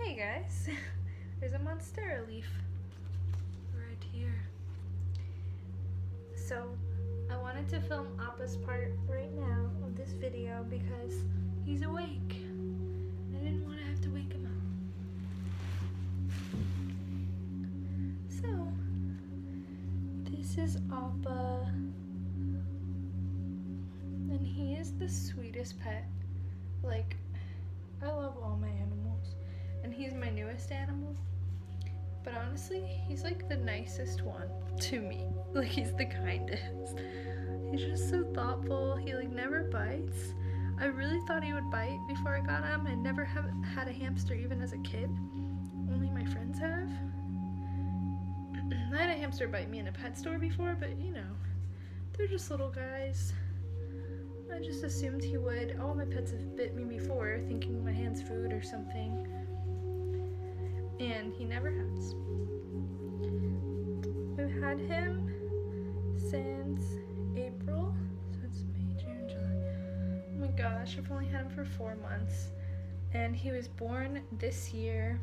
Hey guys, there's a monstera leaf right here. So I wanted to film Appa's part right now of this video because he's awake. I didn't want to have to wake him up. So this is Appa, and he is the sweetest pet. Like, I love all my animals, and he's my newest animal, but honestly, he's like the nicest one to me. Like, he's the kindest. He's just so thoughtful. He like never bites. I really thought he would bite before I got him. I never have had a hamster even as a kid. Only my friends have. I had a hamster bite me in a pet store before, but you know, they're just little guys. I just assumed he would. All my pets have bit me before, thinking my hand's food or something. And he never has. We've had him since April. So it's May, June, July. Oh my gosh, I've only had him for 4 months. And he was born this year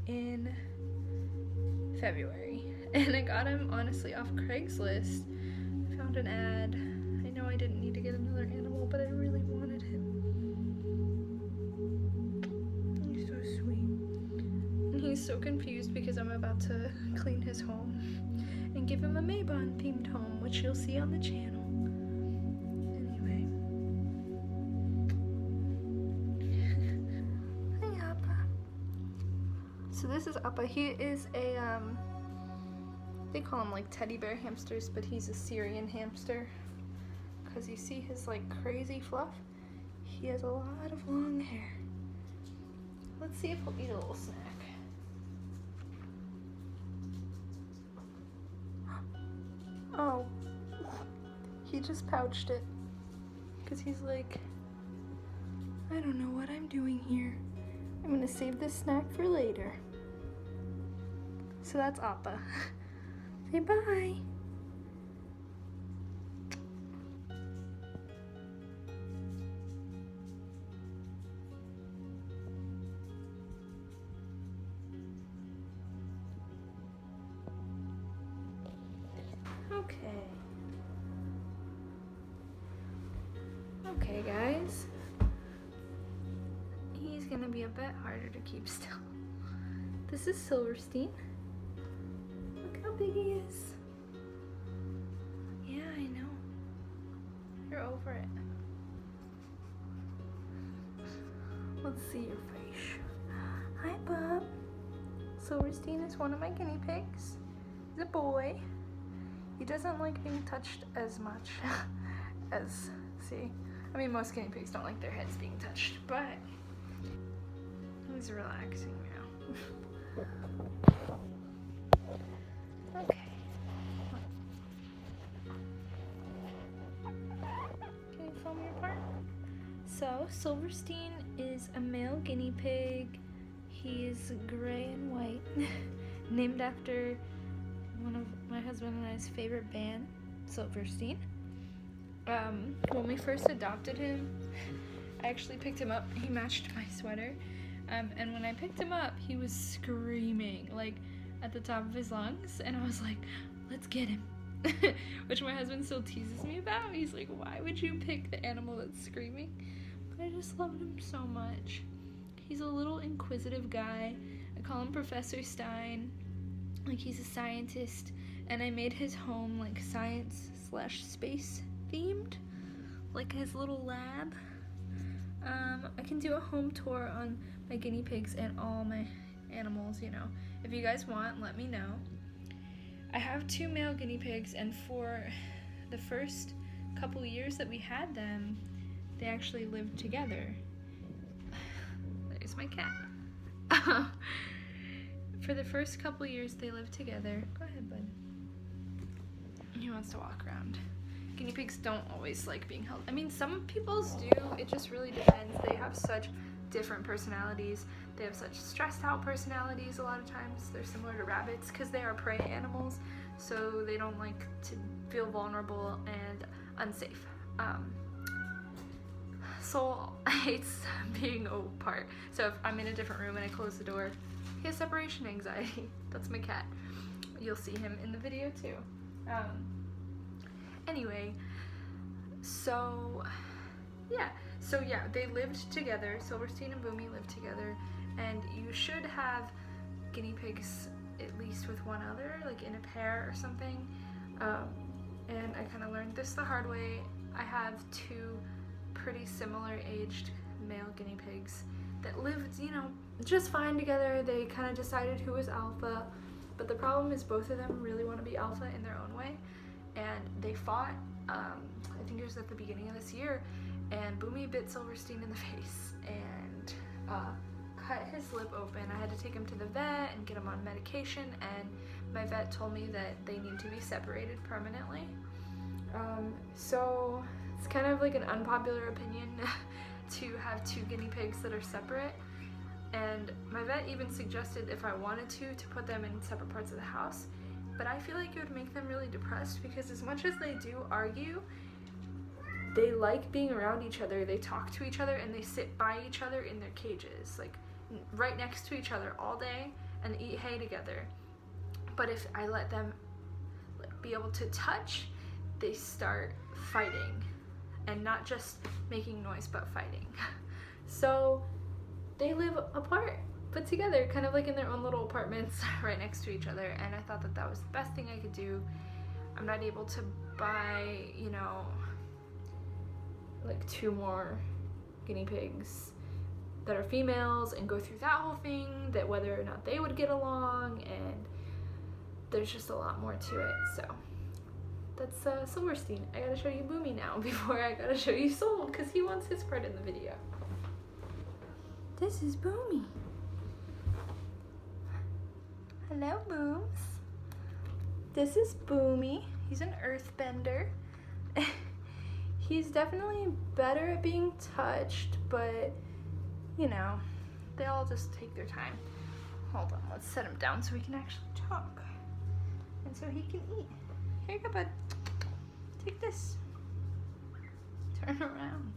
in February. And I got him honestly off Craigslist. I found an ad. I know I didn't need to get another animal, but I really wanted him. He's so sweet. And he's so confused because I'm about to clean his home and give him a Maybon themed home, which you'll see on the channel. Anyway. Hi, Appa. So this is Appa. He is a, they call him like teddy bear hamsters, but he's a Syrian hamster. Because you see his like crazy fluff, he has a lot of long hair. Let's see if he'll eat a little snack. Oh, he just pouched it because he's like, I don't know what I'm doing here. I'm gonna save this snack for later. So that's Appa. Say bye. Okay guys, he's gonna be a bit harder to keep still. This is Silverstein. Look how big he is. Yeah, I know. You're over it. Let's see your face. Hi, bub. Silverstein is one of my guinea pigs. He's a boy. He doesn't like being touched as much as, see, I mean, most guinea pigs don't like their heads being touched, but he's relaxing now. Okay. Can you film your part? So, Silverstein is a male guinea pig. He's gray and white, named after one of my husband and I's favorite band, Silverstein. When we first adopted him, I actually picked him up. He matched my sweater. And when I picked him up, he was screaming, like, at the top of his lungs. And I was like, let's get him. Which my husband still teases me about. He's like, why would you pick the animal that's screaming? But I just loved him so much. He's a little inquisitive guy. I call him Professor Stein. Like, he's a scientist. And I made his home, like, science/space themed, like his little lab. I can do a home tour on my guinea pigs and all my animals, you know. If you guys want, let me know. I have 2 male guinea pigs, and for the first couple years that we had them, they actually lived together. There's my cat. For the first couple years they lived together. Go ahead, bud. He wants to walk around. Guinea pigs don't always like being held. I mean, some people's do. It just really depends. They have such different personalities. They have such stressed out personalities a lot of times. They're similar to rabbits because they are prey animals, so they don't like to feel vulnerable and unsafe. Soul hates being apart. So if I'm in a different room and I close the door, he has separation anxiety. That's my cat. You'll see him in the video too. Anyway, so yeah, they lived together. Silverstein and Bumi lived together, and you should have guinea pigs at least with one other, like in a pair or something. And I kind of learned this the hard way. I have two pretty similar aged male guinea pigs that lived, you know, just fine together. They kind of decided who was alpha, but the problem is both of them really want to be alpha in their own way, and they fought. I think it was at the beginning of this year, and Bumi bit Silverstein in the face and cut his lip open. I had to take him to the vet and get him on medication, and my vet told me that they need to be separated permanently. So it's kind of like an unpopular opinion to have two guinea pigs that are separate, and my vet even suggested if I wanted to put them in separate parts of the house, but I feel like it would make them really depressed because as much as they do argue, they like being around each other. They talk to each other and they sit by each other in their cages, like right next to each other all day and eat hay together. But if I let them be able to touch, they start fighting, and not just making noise but fighting. So they live apart but together, kind of like in their own little apartments right next to each other, and I thought that that was the best thing I could do. I'm not able to buy, you know, like 2 more guinea pigs that are females and go through that whole thing, that whether or not they would get along, and there's just a lot more to it. So that's Silverstein. I gotta show you Bumi now before I gotta show you Soul, because he wants his part in the video. This is Bumi. Hello, Booms. This is Bumi. He's an earthbender. He's definitely better at being touched, but you know, they all just take their time. Hold on, let's set him down so we can actually talk. And so he can eat. Here you go, bud. Take this. Turn around.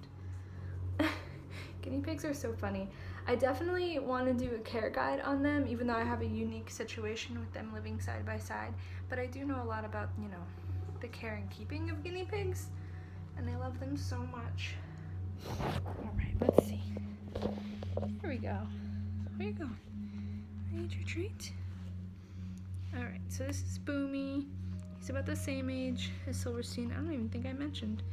Guinea pigs are so funny. I definitely want to do a care guide on them, even though I have a unique situation with them living side by side. But I do know a lot about, you know, the care and keeping of guinea pigs, and I love them so much. Alright, let's see. Here we go. Where you go? I need your treat. Alright, so this is Bumi. He's about the same age as Silverstein. I don't even think I mentioned.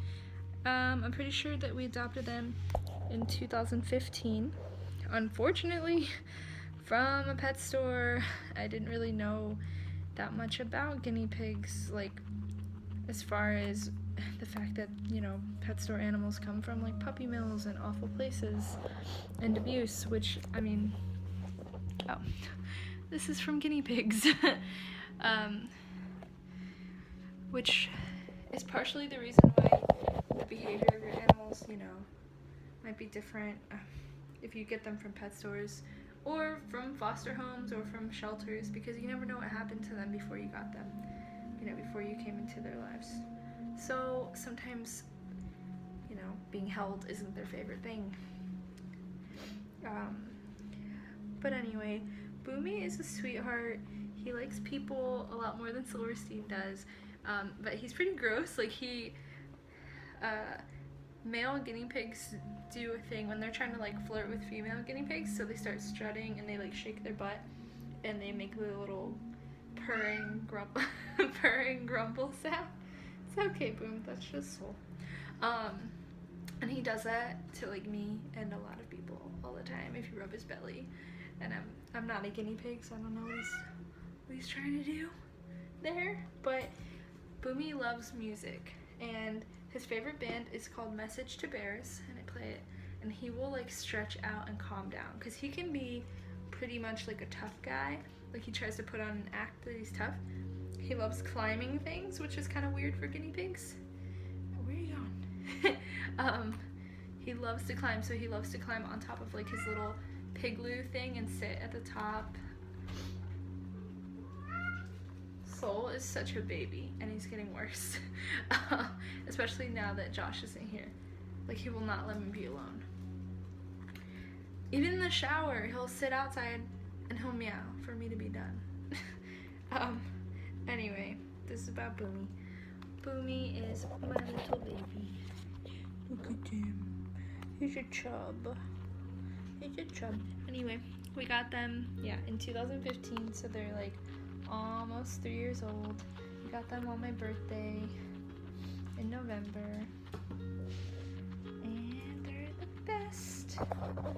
I'm pretty sure that we adopted them in 2015. Unfortunately, from a pet store. I didn't really know that much about guinea pigs, like as far as the fact that, you know, pet store animals come from like puppy mills and awful places and abuse, which, I mean, oh, this is from guinea pigs. Which is partially the reason why the behavior of your animals, you know, might be different if you get them from pet stores or from foster homes or from shelters, because you never know what happened to them before you got them, you know, before you came into their lives. So sometimes, you know, being held isn't their favorite thing. But anyway, Bumi is a sweetheart. He likes people a lot more than Silverstein does. But he's pretty gross. Like male guinea pigs do a thing when they're trying to like flirt with female guinea pigs, so they start strutting and they like shake their butt and they make the little purring grumble sound. It's okay, Boom, that's just Soul. And he does that to like me and a lot of people all the time if you rub his belly. And I'm not a guinea pig, so I don't know what he's trying to do there, but Bumi loves music, and his favorite band is called Message to Bears, and I play it, and he will like stretch out and calm down, because he can be pretty much like a tough guy, like he tries to put on an act that he's tough. He loves climbing things, which is kind of weird for guinea pigs. Where are you going? He loves to climb, so he loves to climb on top of like his little pigloo thing and sit at the top. Soul is such a baby, and he's getting worse, especially now that Josh isn't here. Like, he will not let me be alone. Even in the shower, he'll sit outside and he'll meow for me to be done. Anyway, this is about Bumi. Bumi is my little baby. Look at him. He's a chub. He's a chub. Anyway, we got them, in 2015, so they're like almost 3 years old. We got them on my birthday in November. And they're the best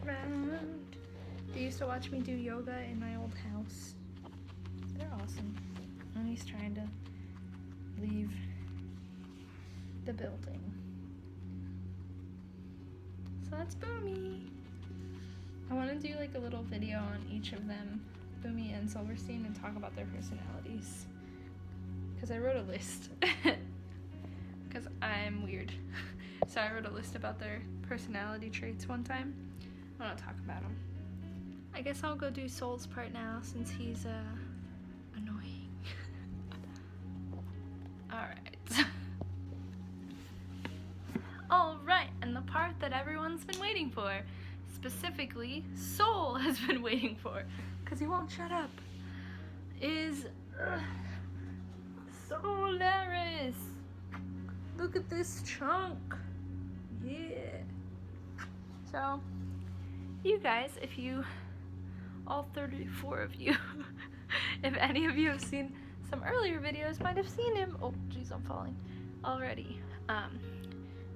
around. They used to watch me do yoga in my old house. They're awesome. And he's trying to leave the building. So that's Bumi. I want to do like a little video on each of them, Bumi and Silverstein, and talk about their personalities. Because I wrote a list. Because I'm weird. So I wrote a list about their personality traits one time. I want to talk about them. I guess I'll go do Soul's part now since he's annoying. Alright. Alright, and the part that everyone's been waiting for, specifically Soul has been waiting for, because he won't shut up, is Solaris. Look at this chunk. Yeah. So, you guys, if you, all 34 of you, if any of you have seen some earlier videos, might have seen him. Oh, jeez, I'm falling already.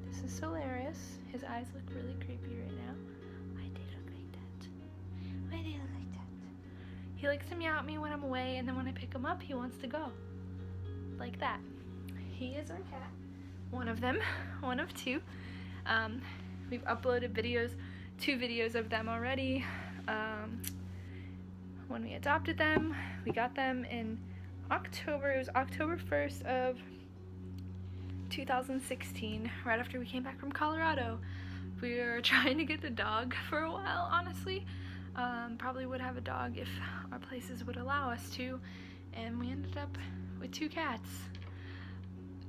This is Solaris. His eyes look really creepy right now. Why do they look like that? Why do they look like that? He likes to meow at me when I'm away, and then when I pick him up, he wants to go. Like that. He is our cat. One of them. One of two. We've uploaded videos, 2 videos of them already. When we adopted them, we got them in October. It was October 1st of 2016, right after we came back from Colorado. We were trying to get a dog for a while, honestly. Probably would have a dog if our places would allow us to, and we ended up with 2 cats.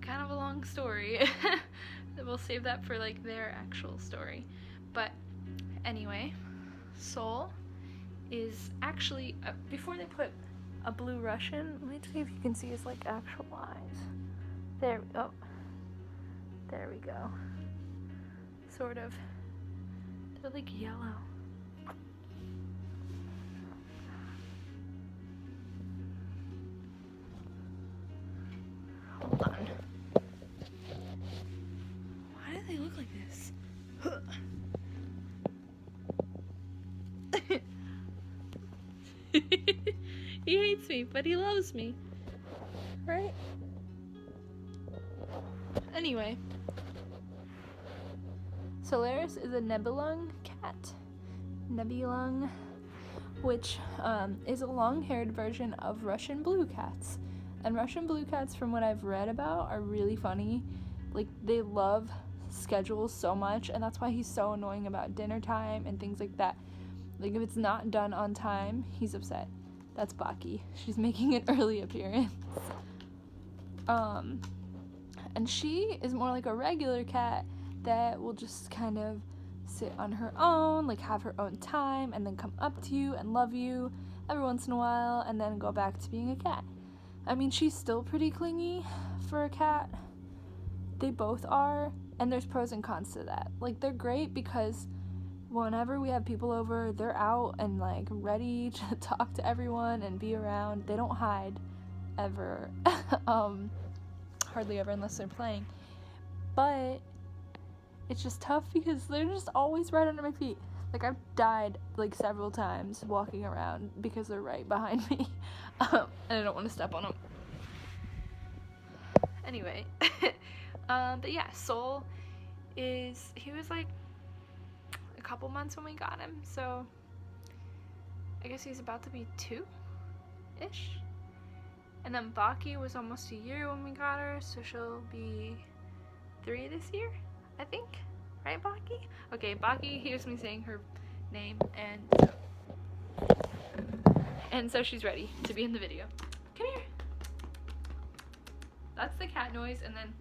Kind of a long story. We'll save that for like their actual story. But anyway, Soul is actually, before they put a blue Russian, let me see if you can see his like actual eyes. There we go. Sort of. They're like yellow. Hold on. Why do they look like this? He hates me, but he loves me. Right? Anyway. Solaris is a Nebelung cat. Nebelung, which is a long-haired version of Russian blue cats. And Russian blue cats, from what I've read about, are really funny. Like, they love schedules so much, and that's why he's so annoying about dinner time and things like that. Like, if it's not done on time, he's upset. That's Baki. She's making an early appearance. And she is more like a regular cat that will just kind of sit on her own, like have her own time, and then come up to you and love you every once in a while, and then go back to being a cat. I mean, she's still pretty clingy for a cat. They both are, and there's pros and cons to that. Like, they're great because whenever we have people over, they're out and like ready to talk to everyone and be around. They don't hide ever. Hardly ever, unless they're playing. But it's just tough because they're just always right under my feet. Like, I've died like several times walking around because they're right behind me. And I don't want to step on them. Anyway. But yeah, Soul is, he was like a couple months when we got him, so I guess he's about to be 2-ish. And then Baki was almost a year when we got her, so she'll be 3 this year, I think. Right, Baki? Okay, Baki hears me saying her name, and so she's ready to be in the video. Come here. That's the cat noise, and then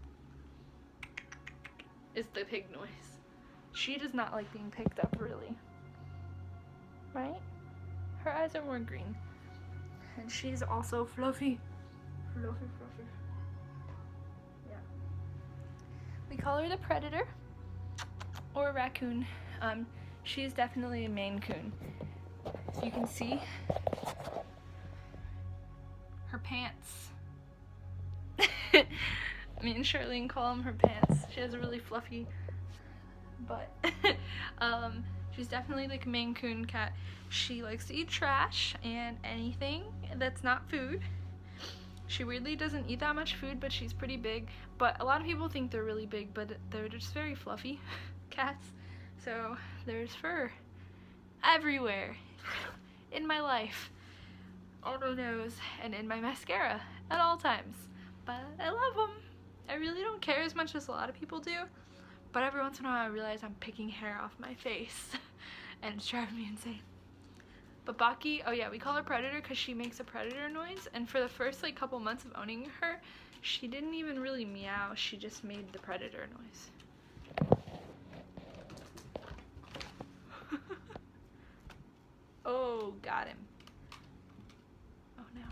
it's the pig noise. She does not like being picked up, really. Right? Her eyes are more green. And she's also fluffy. Fluffy. Yeah. We call her the Predator. Or raccoon. She's definitely a Maine Coon. So you can see her pants. Me and Charlene call them her pants. She has a really fluffy butt. She's definitely like a Maine Coon cat. She likes to eat trash and anything that's not food. She weirdly doesn't eat that much food, but she's pretty big. But a lot of people think they're really big, but they're just very fluffy cats. So there's fur everywhere in my life, on my nose, and in my mascara at all times. But I love them. I really don't care as much as a lot of people do, but every once in a while I realize I'm picking hair off my face and it's driving me insane. But Baki, oh yeah, we call her Predator because she makes a predator noise, and for the first like couple months of owning her, she didn't even really meow, she just made the predator noise. Oh, got him. Oh no.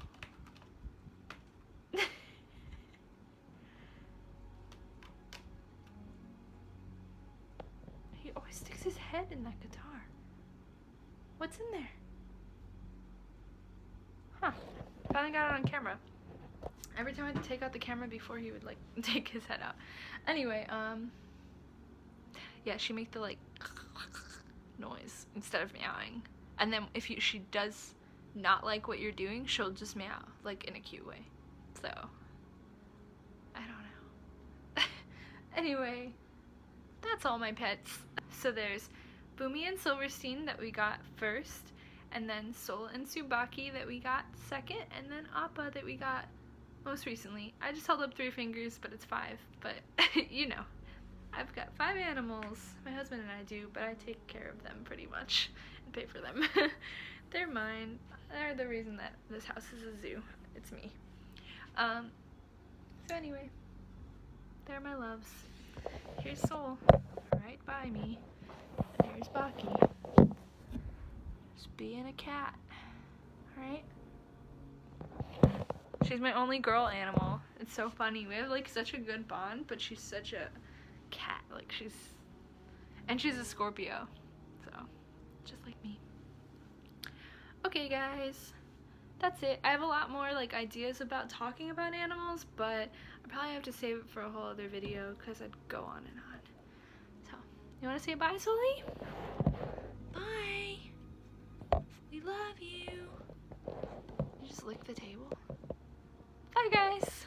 He always sticks his head in that guitar. What's in there? Huh. Finally got it on camera. Every time I had to take out the camera before he would like take his head out. Anyway, yeah, she make the like noise instead of meowing. And then if she does not like what you're doing, she'll just meow, like in a cute way. So, I don't know. Anyway, that's all my pets. So there's Bumi and Silverstein that we got first, and then Sol and Subaki that we got second, and then Appa that we got most recently. I just held up 3 fingers, but it's 5. But, you know, I've got 5 animals. My husband and I do, but I take care of them pretty much and pay for them. They're mine. They're the reason that this house is a zoo. It's me. So anyway, they're my loves. Here's Sol, right by me. And here's Baki. Just being a cat. Alright? She's my only girl animal. It's so funny. We have like such a good bond, but she's such a cat. Like she's a Scorpio. So, just like me. Okay guys, that's it. I have a lot more like ideas about talking about animals, but I probably have to save it for a whole other video because I'd go on and on. So, you want to say bye, Sully? Bye. We love you. You just lick the table. Bye guys.